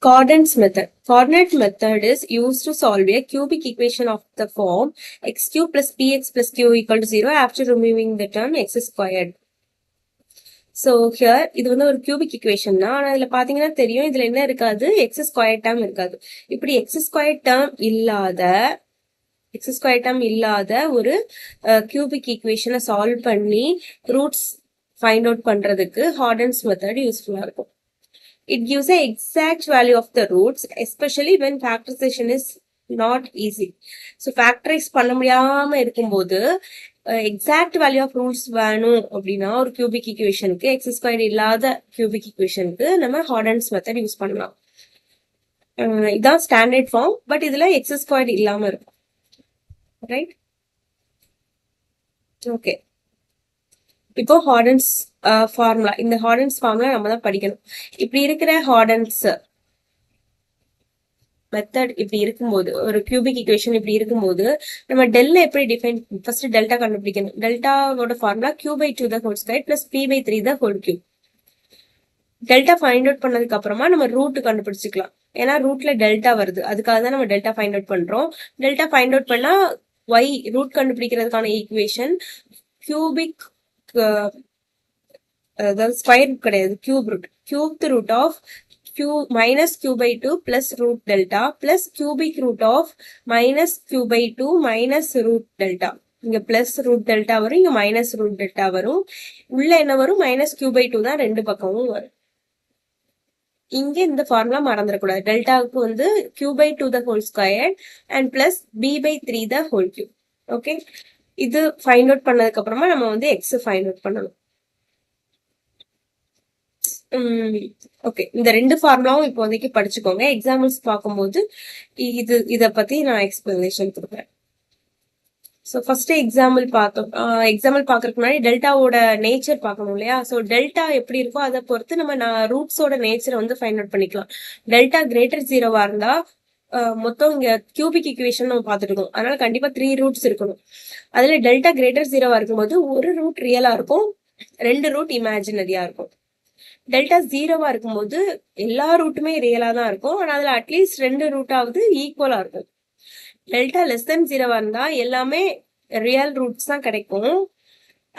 Coordinates method. Coordinate method is used to solve a cubic equation of the form x cube plus px plus q equal to 0 after removing the term x squared. So here இது வந்து ஒரு cubic equation தான். ஆனா இதுல பாத்தீங்கன்னா தெரியும் இதுல என்ன இருக்காது, x squared term இருக்காது. இப்படி x squared term இல்லாத ஒரு cubic equation சால்வ் பண்ணி ரூட்ஸ் ஃபைண்ட் அவுட் பண்றதுக்கு Horden's method யூஸ்ஃபுல்லா இருக்கும். It gives an exact value of the roots, especially when factorization is not easy. So factorize பண்ண முடியாம இருக்கும்போது exact value of roots வேணும் அப்படின்னா ஒரு cubic equationக்கு x squared இல்லாத cubic equationக்கு நம்ம Horden's method யூஸ் பண்ணலாம். இதான் ஸ்டாண்டர்ட் ஃபார்ம், பட் இதுல x squared இல்லாம இருக்கும், ரைட்? ஓகே, இப்போ Horden's ஃபார்முலா, இந்த Horden's ஃபார்முலா நம்ம தான் படிக்கணும். இப்படி இருக்கிற Horden's மெத்தட் இப்படி இருக்கும்போது, ஒரு கியூபிக் ஈக்குவேஷன் இப்படி இருக்கும்போது நம்ம டெல்ல எப்படி டிஃபைன், ஃபர்ஸ்ட் டெல்டா கண்டுபிடிக்கணும். டெல்டாவோட formula q/2 the whole square plus p/3 the whole cube. Delta find out பண்ணதுக்கு அப்புறமா நம்ம ரூட் கண்டுபிடிச்சிக்கலாம். ஏன்னா ரூட்ல டெல்டா வருது, அதுக்காக தான் நம்ம டெல்டா ஃபைண்ட் அவுட் பண்றோம். டெல்டா ஃபைண்ட் அவுட் பண்ணா y ரூட் கண்டுபிடிக்கிறதுக்கான ஈக்குவேஷன் கியூபிக், அதாவது ஸ்கொயர் ரூட் கிடையாது, cube root of minus q/2 plus root delta plus cubic root of minus q/2 minus root delta. இங்க பிளஸ் ரூட் டெல்டா வரும், இங்க minus root delta வரும். உள்ள என்ன வரும், மைனஸ் q/2 தான் ரெண்டு பக்கமும் வரும். இங்க இந்த ஃபார்முலா மறந்துடக்கூடாது. டெல்டாவுக்கு வந்து q/2 the whole squared and plus b/3 the whole cube. Okay, இது ஃபைண்ட் அவுட் பண்ணதுக்கு அப்புறமா நம்ம வந்து எக்ஸ் ஃபைண்ட் அவுட் பண்ணணும். ஓகே, இந்த ரெண்டு ஃபார்முலாவும் இப்போ வந்து படிச்சுக்கோங்க. எக்ஸாம்பிள்ஸ் பார்க்கும்போது இத பத்தி நான் எக்ஸ்பிளனேஷன் கொடுக்குறேன். ஸோ ஃபர்ஸ்ட் எக்ஸாம்பிள் பார்க்கறதுக்கு முன்னாடி டெல்டாவோட நேச்சர் பார்க்கணும் இல்லையா? ஸோ டெல்டா எப்படி இருக்கோ அதை பொறுத்து நம்ம ரூட்ஸோட நேச்சரை வந்து ஃபைண்ட் அவுட் பண்ணிக்கலாம். டெல்டா கிரேட்டர் 0வா இருந்தா மொத்தம் இங்க கியூபிக் ஈக்குவேஷன் நம்ம பார்த்துட்டு இருக்கோம், அதனால கண்டிப்பா 3 ரூட்ஸ் இருக்கணும். அதுல டெல்டா கிரேட்டர் 0வா இருக்கும்போது ஒரு ரூட் ரியலா இருக்கும், 2 ரூட் இமேஜினரியா இருக்கும். டெல்டா 0வா இருக்கும்போது எல்லா ரூட்டுமே ரியலா தான் இருக்கும், ஆனா அதுல அட்லீஸ்ட் 2 ரூட்டாவது ஈக்குவலா இருக்கும். டெல்டா லெஸ் தென் 0வா இருந்தா எல்லாமே ரியல் ரூட்ஸ் தான் கிடைக்கும்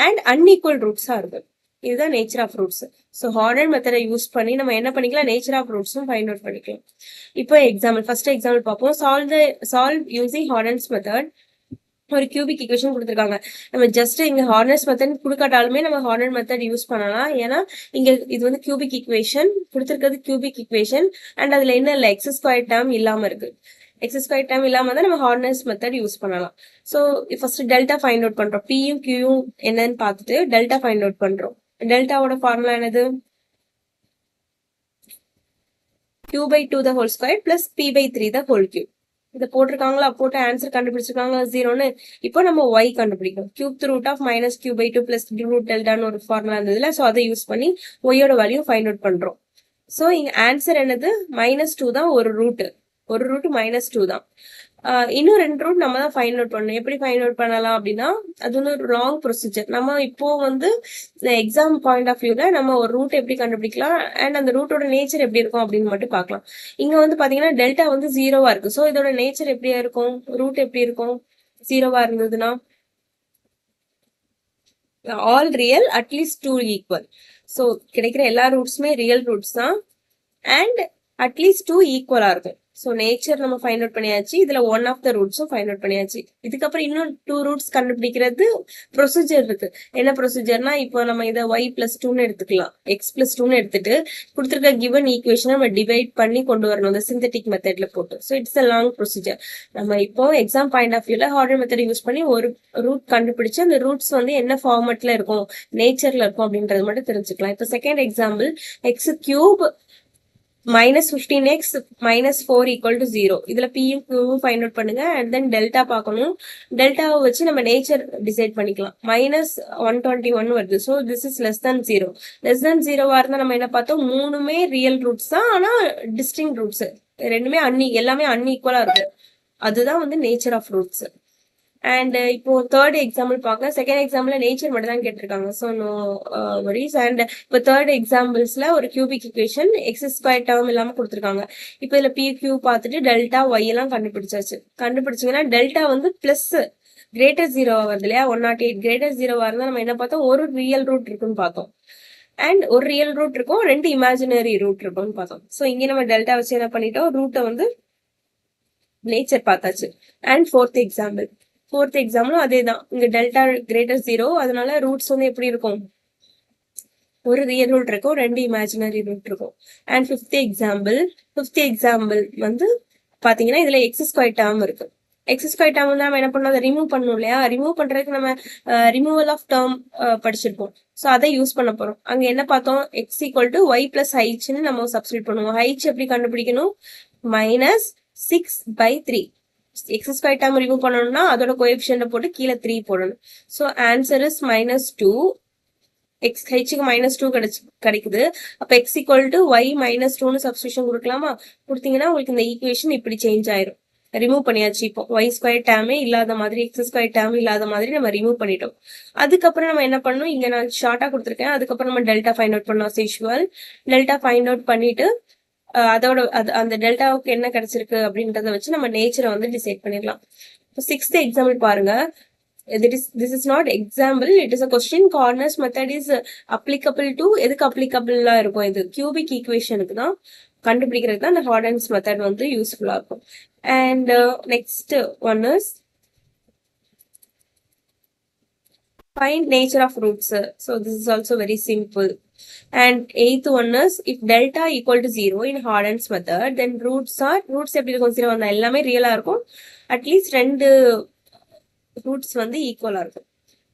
அண்ட் அன்ஈக்குவல் ரூட்ஸா இருக்கும். இதுதான் nature of roots. So Cardan மெத்தடை யூஸ் பண்ணி நம்ம என்ன பண்ணிக்கலாம், நேச்சர் ஆஃப் ரூட்ஸும் ஃபைண்ட் அவுட் பண்ணிக்கலாம். இப்போ ஃபர்ஸ்ட் எக்ஸாம்பிள் பார்ப்போம். Solve using Cardan's method. ஒரு கியூபிக் ஈக்குவேஷன் கொடுத்துருக்காங்க. நம்ம ஜஸ்ட் இங்க ஹார்டன்ஸ் மெத்தட் கொடுக்காட்டாலுமே நம்ம ஹார்டன் மெத்தட் யூஸ் பண்ணலாம். ஏன்னா இங்க இது வந்து கியூபிக் ஈக்குவேஷன் கொடுத்துருக்கிறது, கியூபிக் ஈக்குவேஷன் அண்ட் அதுல என்ன இல்லை, எக்ஸ் ஸ்கொயர் டேர்ம் இல்லாம இருக்கு. எக்ஸ் ஸ்கொயர் டேர்ம் இல்லாம தான் நம்ம ஹார்டன்ஸ் மெத்தட் யூஸ் பண்ணலாம். So first delta find out பண்றோம். பியும் கியூயும் என்னன்னு பார்த்துட்டு டெல்டா ஃபைண்ட் அவுட் பண்றோம். டெல்டாவோட ஃபார்முலா என்னது, q/2 the whole square plus p/3 the whole cube. இதை போட்டிருக்காங்களா, போட்டு ஆன்சர் கண்டுபிடிச்சிருக்காங்க 0ன்னு. இப்போ நம்ம y கண்டுபிடிக்கணும். Cube root of minus q/2 plus root டெல்டான்னு ஒரு ஃபார்முலா இருந்ததுல, ஸோ அதை யூஸ் பண்ணி ஒய்யோட வேல்யூ ஃபைண்ட் அவுட் பண்றோம். ஸோ இங்க ஆன்சர் என்னது, -2 தான் ஒரு ரூட் -2 தான். இன்னும் 2 ரூட் நம்ம தான் ஃபைண்ட் அவுட் பண்ணணும். எப்படி ஃபைண்ட் அவுட் பண்ணலாம் அப்படின்னா, அது வந்து ஒரு லாங் ப்ரொசீஜர். நம்ம இப்போ வந்து எக்ஸாம் பாயிண்ட் ஆஃப் வியூல நம்ம ஒரு ரூட் எப்படி கண்டுபிடிக்கலாம் அண்ட் அந்த ரூட்டோட நேச்சர் எப்படி இருக்கும் அப்படின்னு மட்டும் பார்க்கலாம். இங்க வந்து பாத்தீங்கன்னா டெல்டா வந்து 0வா இருக்கு. ஸோ இதோட நேச்சர் எப்படியா இருக்கும், ரூட் எப்படி இருக்கும், 0வா இருந்ததுன்னா all real at least 2 equal. So கிடைக்கிற எல்லா ரூட்ஸுமே ரியல் ரூட்ஸ் தான் அண்ட் அட்லீஸ்ட் 2 ஈக்குவலா இருக்கும். ஸோ நேச்சர் நம்ம ஃபைண்ட் அவுட் பண்ணியாச்சு, இதுல ஒன் ஆஃப் த ரூட்ஸும் ஃபைண்ட் அவுட் பண்ணியாச்சு. இதுக்கப்புறம் இன்னும் 2 ரூட்ஸ் கண்டுபிடிக்கிறது ப்ரொசீஜர் இருக்கு. என்ன ப்ரொசீஜர்னா, இப்போ நம்ம இதை y+2ன்னு எடுத்துக்கலாம், x+2ன்னு எடுத்துட்டு கொடுத்துருக்க கிவன் ஈக்குவேஷனை நம்ம டிவைட் பண்ணி கொண்டு வரணும் இந்த சிந்தட்டிக் மெத்தட்ல போட்டு. So it's a long procedure. நம்ம இப்போ எக்ஸாம் பாயிண்ட் ஆஃப் வியூல ஹார்டன் மெத்தட் யூஸ் பண்ணி ஒரு ரூட் கண்டுபிடிச்சு அந்த ரூட்ஸ் வந்து என்ன ஃபார்மேட்ல இருக்கும், நேச்சர்ல இருக்கும் அப்படின்றது மட்டும் தெரிஞ்சுக்கலாம். இப்போ செகண்ட் எக்ஸாம்பிள், x³ -15x -4 = 0. இதுல பியும் கியூவும் ஃபைண்ட் அவுட் பண்ணுங்க அண்ட் தென் டெல்டா பார்க்கணும். டெல்டாவை வச்சு நம்ம நேச்சர் டிசைட் பண்ணிக்கலாம். -121 வருது. So this is less than 0. Less than 0வா இருந்தா நம்ம என்ன பார்த்தோம், 3மே ரியல் ரூட்ஸ் தான், ஆனா டிஸ்டிங் ரூட்ஸ், ரெண்டுமே எல்லாமே அன்ஈக்குவலா இருக்கு. அதுதான் வந்து நேச்சர் ஆஃப் ரூட்ஸ். அண்ட் இப்போ தேர்ட் எக்ஸாம்பிள் பார்க்க, செகண்ட் எக்ஸாம்பிள் நேச்சர் மட்டும் தான் கேட்டிருக்காங்க. So no worries. அண்ட் இப்போ தேர்ட் எக்ஸாம்பிள்ஸ்ல ஒரு cubic equation x square term இல்லாம கொடுத்துருக்காங்க. இப்போ இதுல பி கியூ பார்த்துட்டு டெல்டா ஒய் எல்லாம் கண்டுபிடிச்சாச்சு. கண்டுபிடிச்சிங்கன்னா டெல்டா வந்து பிளஸ் கிரேட்டர் 0 வருது இல்லையா, 108 கிரேட்டர் 0 இருந்தால் நம்ம என்ன பார்த்தோம், ஒரு ரியல் ரூட் இருக்குன்னு பார்த்தோம். அண்ட் ஒரு ரியல் ரூட் இருக்கும், 2 இமேஜினரி ரூட் இருக்கும்னு பார்த்தோம். ஸோ இங்கே நம்ம டெல்டா வச்சு என்ன பண்ணிட்டோம், ரூட்டை வந்து நேச்சர் பார்த்தாச்சு. அண்ட் ஃபோர்த் எக்ஸாம்பிளும் அதே தான். இங்க டெல்டா கிரேட்டர் 0, அதனால ரூட்ஸ் வந்து எப்படி இருக்கும், ஒரு ரியல் ரூட் இருக்கும், 2 இமேஜினரி ரூட் இருக்கும். அண்ட் ஃபிஃப்த் எக்ஸாம்பிள் வந்து பாத்தீங்கன்னா இதுல எக்ஸ் ஸ்கொயர் டேர்ம் இருக்கு. எக்ஸ் ஸ்கொயர் டேர்ம் வந்து நம்ம என்ன பண்ணணும், அதை ரிமூவ் பண்ணணும் இல்லையா. ரிமூவ் பண்றதுக்கு நம்ம ரிமூவல் ஆஃப் டேர்ம் படிச்சிருப்போம். ஸோ அதை யூஸ் பண்ண போறோம். அங்க என்ன பார்த்தோம், x equal to y plus ஹைச்னு நம்ம சப்ஸ்டியூட் பண்ணுவோம். ஹைச் எப்படி கண்டுபிடிக்கணும், -6/3. எக்ஸ் ஸ்கொயர் டேர்ம் ரிமூவ் பண்ணணும்னா அதோட கோஎஃபிஷியன்ட் போட்டு கீழே 3 போடணும். So answer is -2. எக்ஸ் ஹெச்சுக்கு -2 கிடைக்குது. அப்ப எக்ஸ் ஈக்குவல் டு ஒய் -2ன்னு சப்ஸ்டியூஷன் கொடுக்கலாமா. கொடுத்தீங்கன்னா உங்களுக்கு இந்த ஈக்குவேஷன் இப்படி சேஞ்ச் ஆயிரும். ரிமூவ் பண்ணியாச்சு. இப்போ ஒய் ஸ்கொயர் டேர்மே இல்லாத மாதிரி, எக்ஸ் ஸ்கொயர் டேர்ம் இல்லாத மாதிரி நம்ம ரிமூவ் பண்ணிட்டோம். அதுக்கப்புறம் நம்ம என்ன பண்ணணும், இங்க நான் ஷார்ட்டா கொடுத்துருக்கேன். அதுக்கப்புறம் நம்ம டெல்டா ஃபைண்ட் அவுட் பண்ணோம். யூஷுவல் டெல்டா ஃபைண்ட் அவுட் பண்ணிட்டு அதோட அந்த டெல்டாவுக்கு என்ன கிடைச்சிருக்கு அப்படின்றத வச்சு நம்ம நேச்சரை வந்து டிசைட் பண்ணிடலாம். இப்போ 6th எக்ஸாம்பிள் பாருங்க. This is not example, it is a question. Corners method is applicable to எதுக்கு applicable-ஆ இருக்கும், இது cubic equation-க்கு தான் கண்டுபிடிக்கிறதுக்கு தான் இந்த Horden's method வந்து யூஸ்ஃபுல்லா இருக்கும். And next one is find nature of roots. So this is also very simple. And 8th one is if delta equal to 0 in Horden's method, then roots எப்படி இருக்கும், 0 வந்தா எல்லாமே ரியலா இருக்கும். அட்லீஸ்ட் 2 ரூட்ஸ் வந்து ஈக்குவலா இருக்கும்.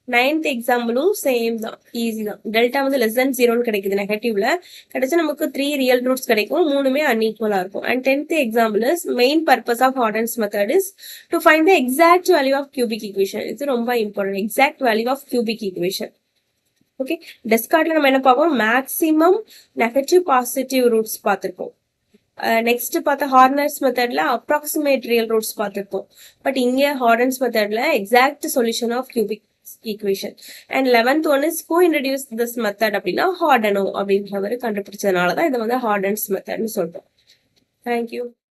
9th எக்ஸாம்பிளும் சேம் தான், ஈஸி தான். டெல்டா வந்து லெஸ் தென் 0ன்னு கிடைக்குது, நெகட்டிவ்ல கிடைச்சா நமக்கு 3 ரியல் ரூட்ஸ் கிடைக்கும், 3மே அன்ஈக்குவலா இருக்கும். And 10th example is main purpose of Horden's method is to find the exact value of cubic equation. இது ரொம்ப important, exact value of cubic equation. Okay, டெஸ்கார்ட்ல நம்ம என்ன பார்ப்போம், மேக்ஸிமம் நெகட்டிவ் பாசிட்டிவ் ரூட்ஸ் பார்த்துருப்போம். நெக்ஸ்ட் பார்த்தா ஹார்னர்ஸ் மெத்தட்ல approximate real roots பார்த்துருப்போம். பட் இங்கே Horden's மெத்தட்ல exact solution of cubic equation. And 11th one is who introduce this method அப்படின்னா ஹார்டனோ அப்படின்றவர் கண்டுபிடிச்சதுனால தான் இதை வந்து Horden's மெத்தட்னு சொல்றோம். தேங்க்யூ.